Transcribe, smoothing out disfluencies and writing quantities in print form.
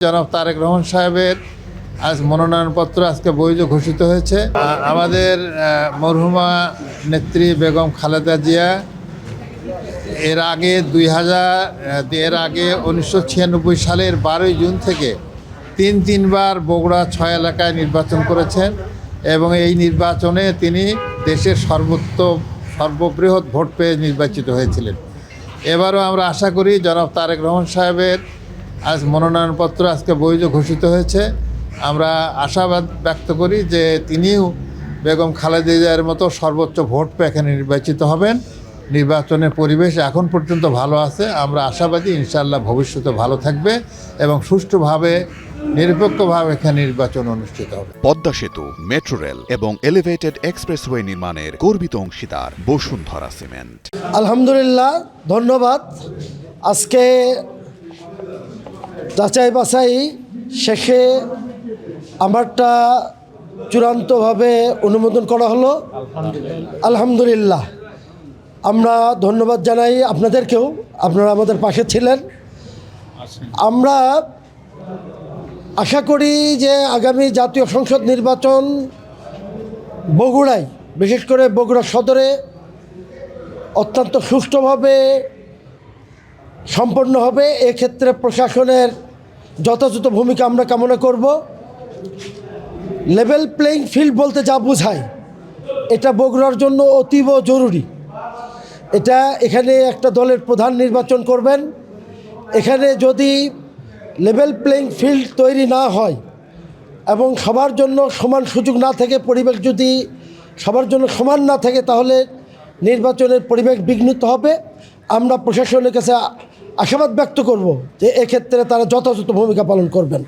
জনাব তারেক রহমান সাহেবের আজ মনোনয়নপত্র আজকে বৈধ ঘোষিত হয়েছে। আমাদের মরহুমা নেত্রী বেগম খালেদা জিয়া এর আগে 1996 সালের 12 জুন থেকে তিনবার বগুড়া 6 এলাকায় নির্বাচন করেছেন এবং এই নির্বাচনে তিনি দেশের সর্ববৃহৎ ভোট পেয়ে নির্বাচিত হয়েছিলেন। এবারও আমরা আশা করি জনাব তারেক রহমান সাহেবের আজ মনোনয়নপত্র আজকে বৈধ ঘোষিত হয়েছে। আমরা আশাবাদ ব্যক্ত করি যে তিনিও বেগম খালেদা জিয়ার মতো সর্বোচ্চ ভোট পেয়ে এখানে নির্বাচিত হবেন। নির্বাচনের পরিবেশ এখন পর্যন্ত ভালো আছে। আমরা আশাবাদী ইনশাআল্লাহ ভবিষ্যতে ভালো থাকবে এবং সুষ্ঠুভাবে নিরপেক্ষভাবে এখানে নির্বাচন অনুষ্ঠিত হবে। পদ্মা সেতু, মেট্রো রেল এবং এলিভেটেড এক্সপ্রেসওয়ে নির্মাণের গর্বিত অংশীদার বসুন্ধরা সিমেন্ট। আলহামদুলিল্লাহ, ধন্যবাদ। আজকে যাচাই বাছাই শেষে আমারটা চূড়ান্তভাবে অনুমোদন করা হলো। আলহামদুলিল্লাহ, আমরা ধন্যবাদ জানাই আপনাদেরকেও, আপনারা আমাদের পাশে ছিলেন। আমরা আশা করি যে আগামী জাতীয় সংসদ নির্বাচন বগুড়ায়, বিশেষ করে বগুড়া সদরে অত্যন্ত সুষ্ঠুভাবে সম্পন্ন হবে। এক্ষেত্রে প্রশাসনের যথাযথ ভূমিকা আমরা কামনা করব। লেভেল প্লেইং ফিল্ড বলতে যা বোঝায়, এটা বগুড়ার জন্য অতীব জরুরি। এখানে একটা দলের প্রধান নির্বাচন করবেন। এখানে যদি লেভেল প্লেইং ফিল্ড তৈরি না হয় এবং সবার জন্য সমান সুযোগ না থাকে, পরিবেশ যদি সবার জন্য সমান না থাকে, তাহলে নির্বাচনের পরিবেশ বিঘ্নিত হবে। আমরা প্রশাসনের কাছে আশাবাদ ব্যক্ত করব যে এক্ষেত্রে তারা যথাযথ ভূমিকা পালন করবেন।